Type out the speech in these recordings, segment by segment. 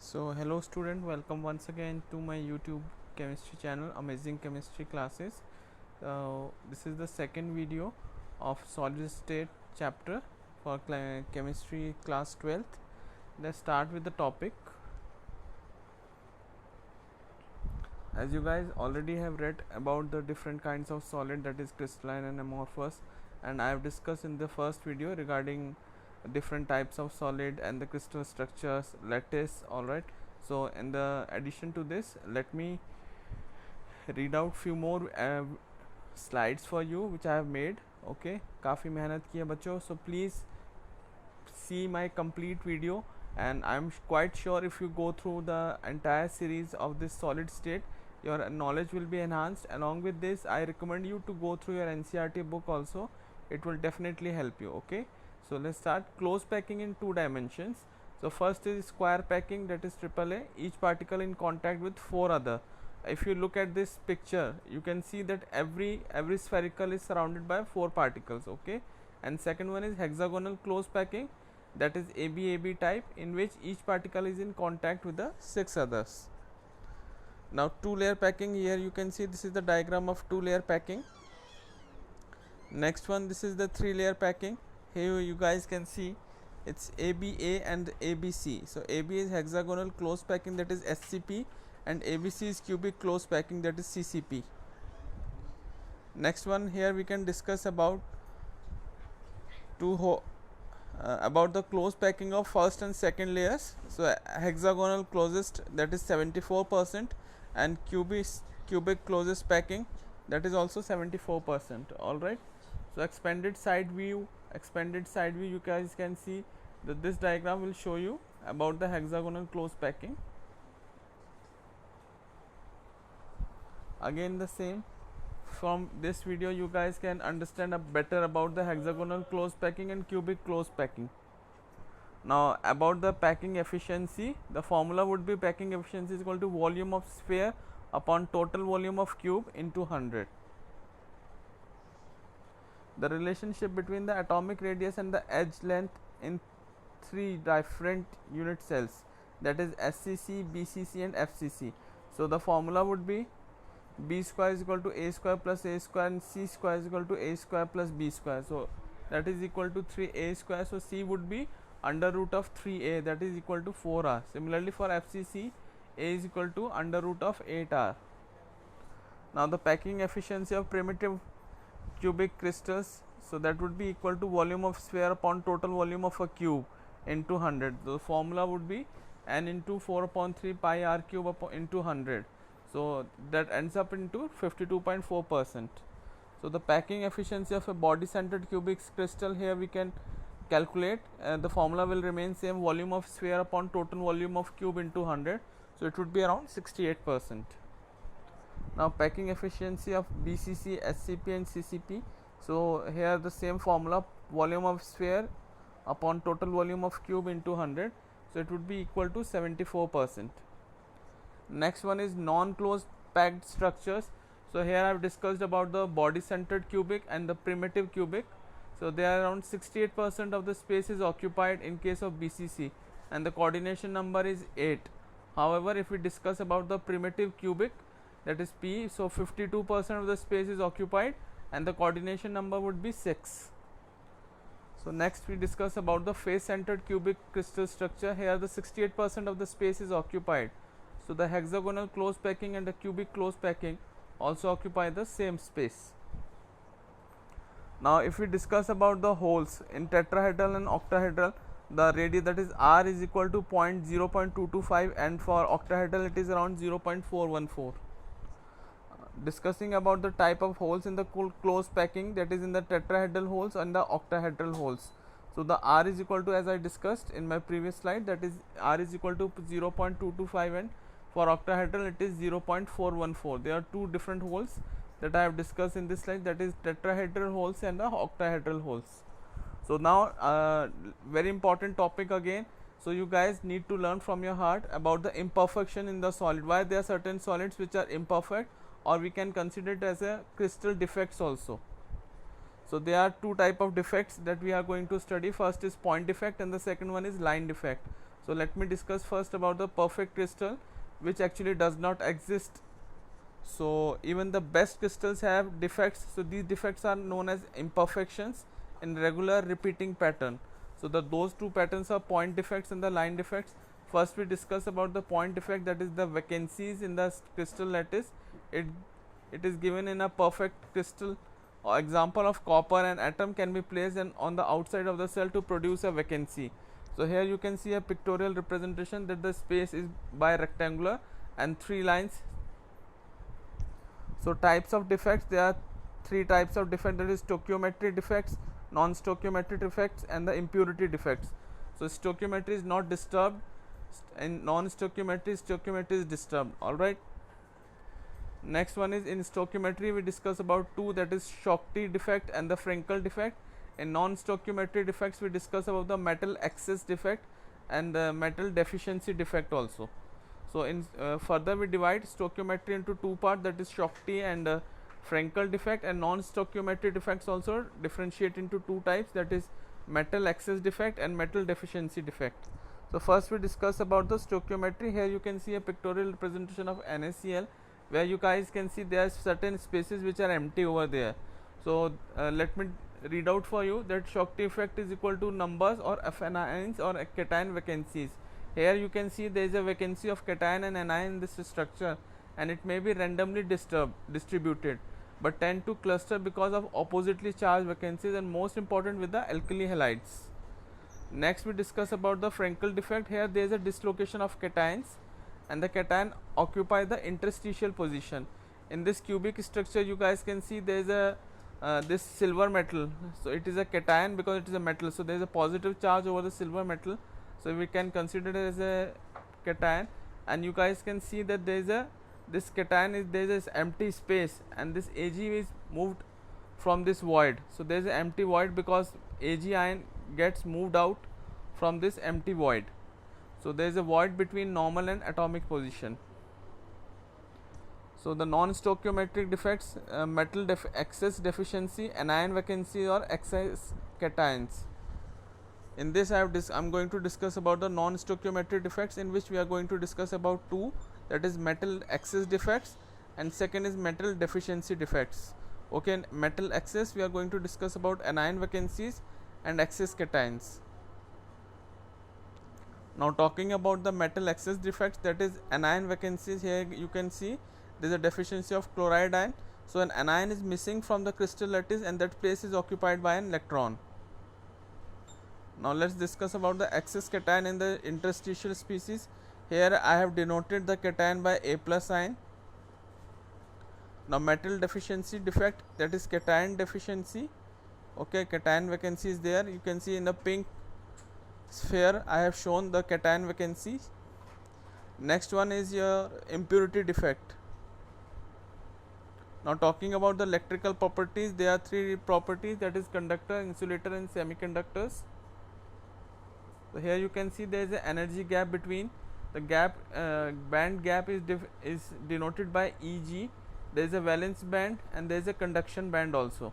So hello student, welcome once again to my YouTube chemistry channel, Amazing Chemistry Classes. This is the second video of solid state chapter for chemistry class 12th. Let's start with the topic. As you guys already have read about the different kinds of solid, that is crystalline and amorphous, and I have discussed in the first video regarding different types of solid and the crystal structures, lattice. Alright, so in the addition to this, let me read out few more slides for you which I have made. Okay, काफ़ी मेहनत की है बच्चों, so please see my complete video, and I'm quite sure if you go through the entire series of this solid state, your knowledge will be enhanced. Along with this, I recommend you to go through your NCERT book also. It will definitely help you. Okay, so let's start. Close packing in two dimensions. So first is square packing, that is AAA, each particle in contact with four other. If you look at this picture, you can see that every spherical is surrounded by four particles. Okay, and second one is hexagonal close packing, that is AB type, in which each particle is in contact with the six others. Now two layer packing, here you can see this is the diagram of two layer packing. Next one, this is the three layer packing. Here you guys can see it's ABA and ABC. So AB is hexagonal close packing, that is SCP, and ABC is cubic close packing, that is CCP. Next one, here we can discuss about about the close packing of first and second layers. So hexagonal closest, that is 74%, and cubic closest packing, that is also 74%. All right, so expanded side view, you guys can see that this diagram will show you about the hexagonal close packing. Again the same, from this video you guys can understand better about the hexagonal close packing and cubic close packing. Now about the packing efficiency, the formula would be packing efficiency is equal to volume of sphere upon total volume of cube into 100. The relationship between the atomic radius and the edge length in three different unit cells, that is SCC, BCC and FCC. So the formula would be B square is equal to A square plus A square, and C square is equal to A square plus B square. So that is equal to 3A square. So C would be under root of 3A, that is equal to 4R. Similarly for FCC, A is equal to under root of 8R. Now the packing efficiency of primitive cubic crystals, so that would be equal to volume of sphere upon total volume of a cube into 100. The formula would be N into 4/3 pi R cube into 100. So that ends up into 52.4%. So the packing efficiency of a body centered cubic crystal, here we can calculate, the formula will remain same, volume of sphere upon total volume of cube into 100. So it would be around 68%. Now packing efficiency of BCC, SCP and CCP, so here the same formula, volume of sphere upon total volume of cube into 100. So it would be equal to 74%. Next one is non-closed packed structures. So here I have discussed about the body centered cubic and the primitive cubic. So they are around 68% of the space is occupied in case of BCC, and the coordination number is 8. However, if we discuss about the primitive cubic, that is P, so 52% of the space is occupied and the coordination number would be 6. So next we discuss about the face centered cubic crystal structure. Here the 68% of the space is occupied. So the hexagonal close packing and the cubic close packing also occupy the same space. Now if we discuss about the holes in tetrahedral and octahedral, the radius, that is R, is equal to 0.225, and for octahedral it is around 0.414. Discussing about the type of holes in the close packing, that is in the tetrahedral holes and the octahedral holes. So the R is equal to, as I discussed in my previous slide, that is R is equal to 0.225, and for octahedral it is 0.414. There are two different holes that I have discussed in this slide, that is tetrahedral holes and the octahedral holes. So now very important topic again. So you guys need to learn from your heart about the imperfection in the solid, why there are certain solids which are imperfect, or we can consider it as a crystal defects also. So there are two type of defects that we are going to study. First is point defect and the second one is line defect. So let me discuss first about the perfect crystal, which actually does not exist. So even the best crystals have defects. So these defects are known as imperfections in regular repeating pattern. So those two patterns are point defects and the line defects. First we discuss about the point defect, that is the vacancies in the crystal lattice. It is given in a perfect crystal. Example of copper and atom can be placed on the outside of the cell to produce a vacancy. So here you can see a pictorial representation that the space is bi-rectangular and three lines. So types of defects, there are three types of defect, that is stoichiometry defects, non-stoichiometry defects and the impurity defects. So stoichiometry is not disturbed and stoichiometry is disturbed. Alright. Next one is in stoichiometry we discuss about two, that is Schottky defect and the Frenkel defect. In non-stoichiometry defects we discuss about the metal excess defect and the metal deficiency defect also. So in further we divide stoichiometry into two parts, that is Schottky and Frenkel defect, and non-stoichiometry defects also differentiate into two types, that is metal excess defect and metal deficiency defect. So first we discuss about the stoichiometry. Here you can see a pictorial representation of NaCl, where you guys can see there are certain spaces which are empty over there. So let me read out for you that Schottky effect is equal to numbers or anions or cation vacancies. Here you can see there is a vacancy of cation and anion in this structure, and it may be randomly distributed but tend to cluster because of oppositely charged vacancies, and most important with the alkali halides. Next we discuss about the Frenkel defect. Here there is a dislocation of cations and the cation occupy the interstitial position. In this cubic structure you guys can see there is a this silver metal. So it is a cation because it is a metal, so there is a positive charge over the silver metal, so we can consider it as a cation. And you guys can see that there is this cation is, there is this empty space, and this Ag is moved from this void. So there is an empty void because Ag ion gets moved out from this empty void. So there is a void between normal and atomic position. So the non-stoichiometric defects, metal excess deficiency, anion vacancy or excess cations. In this I'm going to discuss about the non-stoichiometric defects, in which we are going to discuss about two, that is metal excess defects and second is metal deficiency defects. Okay, metal excess we are going to discuss about anion vacancies and excess cations. Now talking about the metal excess defects, that is anion vacancies, here you can see there is a deficiency of chloride ion. So an anion is missing from the crystal lattice and that place is occupied by an electron. Now let's discuss about the excess cation in the interstitial species. Here I have denoted the cation by A+ ion. Now metal deficiency defect, that is cation deficiency. Okay, cation vacancy is there. You can see in the pink sphere I have shown the cation vacancy. Next one is your impurity defect. Now talking about the electrical properties, there are three properties, that is conductor, insulator and semiconductors. So here you can see there is an energy gap between the band gap is denoted by Eg. There is a valence band and there is a conduction band also.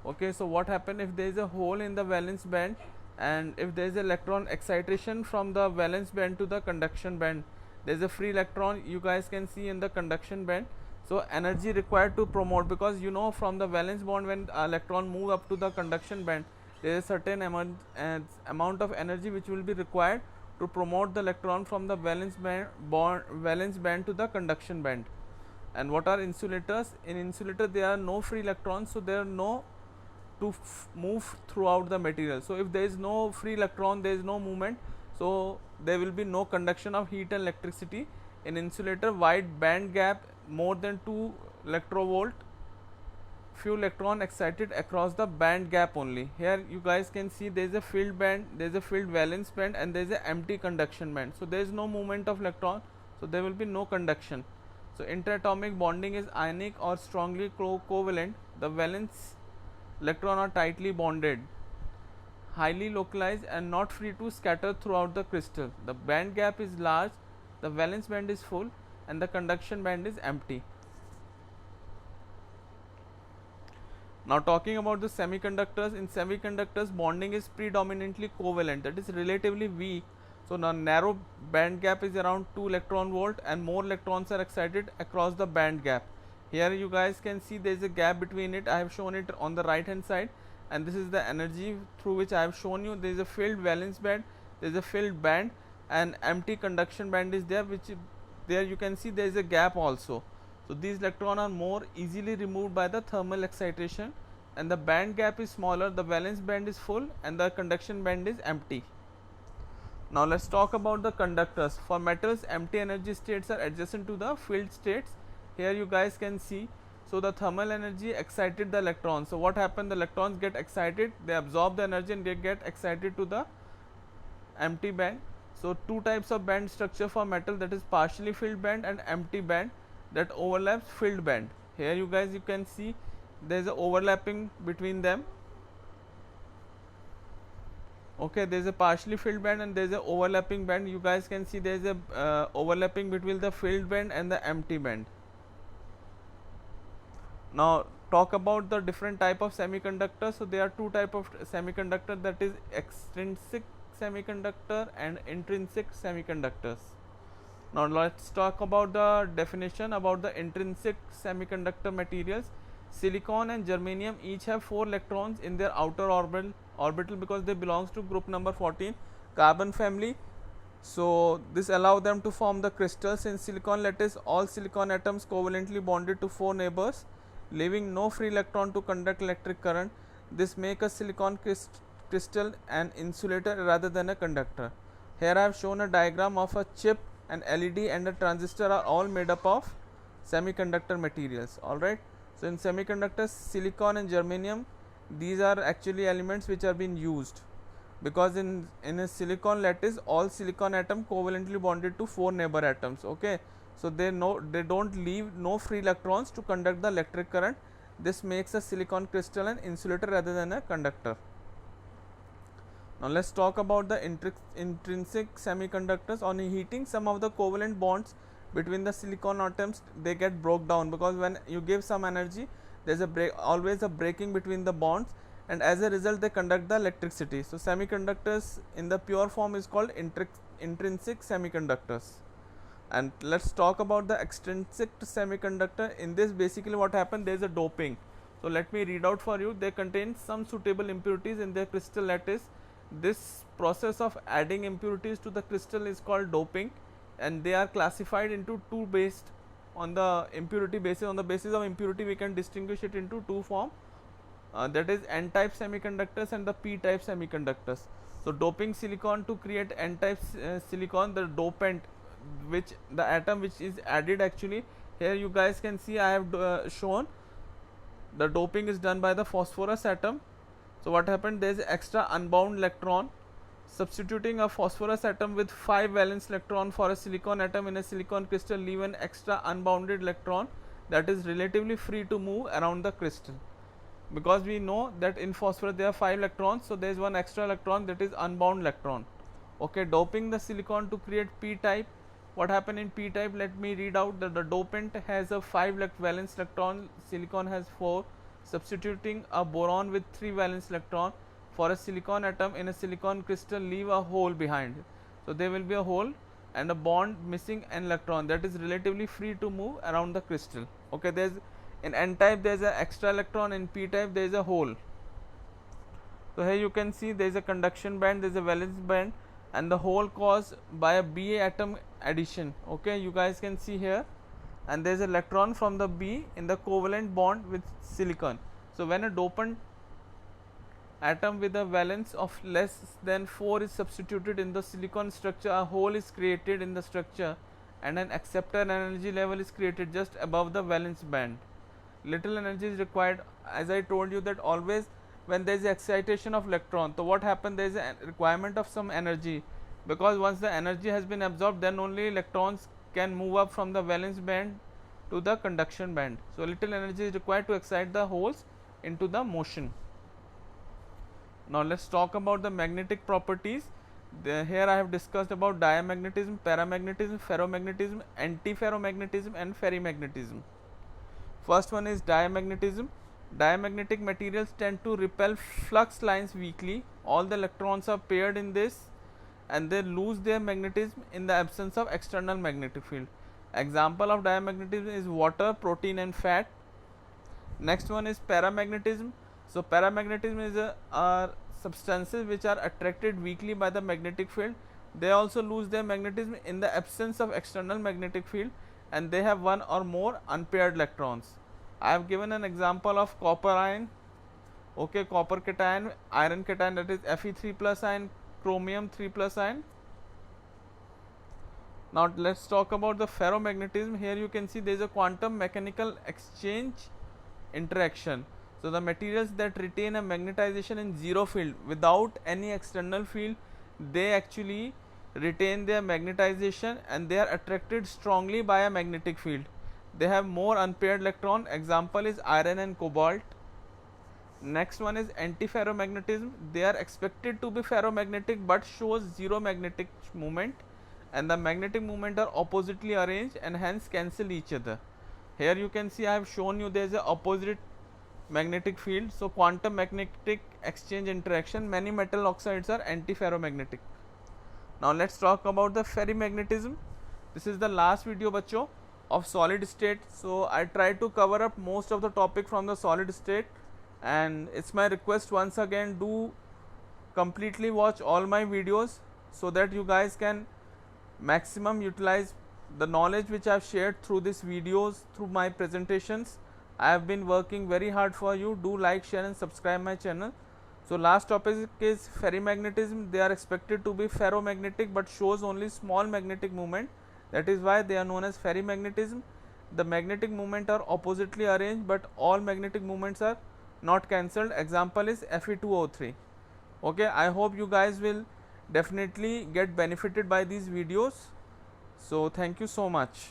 Okay, so what happens if there is a hole in the valence band and if there is electron excitation from the valence band to the conduction band, there is a free electron you guys can see in the conduction band. So energy required to promote, because you know from the valence bond when electron move up to the conduction band, there is a certain amount of energy which will be required to promote the electron from the valence band to the conduction band. And what are insulators? In insulator there are no free electrons, so there are no to move throughout the material. So if there is no free electron, there is no movement, so there will be no conduction of heat and electricity. In insulator, wide band gap more than 2 electrovolt, few electron excited across the band gap only. Here you guys can see there is a filled band, there is a filled valence band and there is an empty conduction band. So there is no movement of electron, so there will be no conduction. So interatomic bonding is ionic or strongly covalent. The valence electron are tightly bonded, highly localized and not free to scatter throughout the crystal. The band gap is large, the valence band is full and the conduction band is empty. Now talking about the semiconductors, in semiconductors bonding is predominantly covalent, that is relatively weak. So now narrow band gap is around 2 electron volt and more electrons are excited across the band gap. Here you guys can see there is a gap between it. I have shown it on the right hand side, and this is the energy through which I have shown you. There is a filled valence band, there is a filled band, and empty conduction band is there, which there you can see there is a gap also. So these electrons are more easily removed by the thermal excitation, and the band gap is smaller, the valence band is full and the conduction band is empty. Now let's talk about the conductors. For metals, empty energy states are adjacent to the filled states. Here you guys can see, so the thermal energy excited the electrons. So what happened, the electrons get excited, they absorb the energy and they get excited to the empty band. So two types of band structure for metal, that is partially filled band and empty band that overlaps filled band. Here you guys you can see there is a overlapping between them. Okay, there is a partially filled band and there is a overlapping band. You guys can see there is a overlapping between the filled band and the empty band. Now talk about the different type of semiconductors. So there are two type of semiconductor, that is extrinsic semiconductor and intrinsic semiconductors. Now let's talk about the definition about the intrinsic semiconductor materials. Silicon and germanium each have 4 electrons in their outer orbital because they belongs to group number 14 carbon family. So this allow them to form the crystals. In silicon lattice, all silicon atoms covalently bonded to 4 neighbors, leaving no free electron to conduct electric current. This make a silicon crystal an insulator rather than a conductor. Here I have shown a diagram of a chip, an LED and a transistor are all made up of semiconductor materials. Alright, so in semiconductors, silicon and germanium, these are actually elements which are being used, because in a silicon lattice all silicon atom covalently bonded to 4 neighbor atoms. Okay, so they don't leave no free electrons to conduct the electric current. This makes a silicon crystal an insulator rather than a conductor. Now let's talk about the intrinsic semiconductors. On heating, some of the covalent bonds between the silicon atoms they get broke down, because when you give some energy there is always a breaking between the bonds, and as a result they conduct the electricity. So semiconductors in the pure form is called intrinsic semiconductors. And let's talk about the extrinsic semiconductor. In this basically what happened, there is a doping. So let me read out for you. They contain some suitable impurities in their crystal lattice. This process of adding impurities to the crystal is called doping, and they are classified into two based on the impurity basis. On the basis of impurity we can distinguish it into two form, that is n type semiconductors and the p type semiconductors. So doping silicon to create n type silicon, the dopant which the atom which is added, actually here you guys can see I have shown the doping is done by the phosphorus atom. So what happened, there is extra unbound electron. Substituting a phosphorus atom with 5 valence electron for a silicon atom in a silicon crystal leave an extra unbounded electron that is relatively free to move around the crystal, because we know that in phosphorus there are 5 electrons, so there is one extra electron, that is unbound electron. Okay, doping the silicon to create p type. What happened in p type, let me read out that the dopant has a 5 valence electron, silicon has 4. Substituting a boron with 3 valence electron for a silicon atom in a silicon crystal leave a hole behind. So there will be a hole and a bond missing an electron that is relatively free to move around the crystal. Okay, there is in n type there is an extra electron, in p type there is a hole. So here you can see there is a conduction band, there is a valence band, and the hole caused by a Ba atom addition. Okay, you guys can see here, and there is an electron from the B in the covalent bond with silicon. So when a dopant atom with a valence of less than 4 is substituted in the silicon structure, a hole is created in the structure and an acceptor energy level is created just above the valence band. Little energy is required, as I told you that always when there is excitation of electron, so what happens, there is a requirement of some energy, because once the energy has been absorbed then only electrons can move up from the valence band to the conduction band. So little energy is required to excite the holes into the motion. Now let's talk about the magnetic properties. Here I have discussed about diamagnetism, paramagnetism, ferromagnetism, antiferromagnetism and ferrimagnetism. First one is diamagnetism. Diamagnetic materials tend to repel flux lines weakly. All the electrons are paired in this and they lose their magnetism in the absence of external magnetic field. Example of diamagnetism is water, protein and fat. Next one is paramagnetism. So paramagnetism is are substances which are attracted weakly by the magnetic field. They also lose their magnetism in the absence of external magnetic field and they have one or more unpaired electrons. I have given an example of copper ion, okay, copper cation, iron cation, that is Fe3 plus ion, chromium 3 plus ion. Now let's talk about the ferromagnetism. Here you can see there is a quantum mechanical exchange interaction. So the materials that retain a magnetization in zero field without any external field, they actually retain their magnetization and they are attracted strongly by a magnetic field. They have more unpaired electron. Example is iron and cobalt. Next one is antiferromagnetism. They are expected to be ferromagnetic but shows zero magnetic moment, and the magnetic moment are oppositely arranged and hence cancel each other. Here you can see I have shown you there is a opposite magnetic field. So quantum magnetic exchange interaction, many metal oxides are antiferromagnetic. Now let's talk about the ferrimagnetism. This is the last video bachcho of solid state. So I try to cover up most of the topic from the solid state, and it's my request once again, do completely watch all my videos so that you guys can maximum utilize the knowledge which I have shared through these videos, through my presentations. I have been working very hard for you. Do like, share and subscribe my channel. So last topic is ferrimagnetism. They are expected to be ferromagnetic but shows only small magnetic moment. That is why they are known as ferrimagnetism. The magnetic moment are oppositely arranged but all magnetic moments are not cancelled. Example is Fe2O3. Okay, I hope you guys will definitely get benefited by these videos. So thank you so much.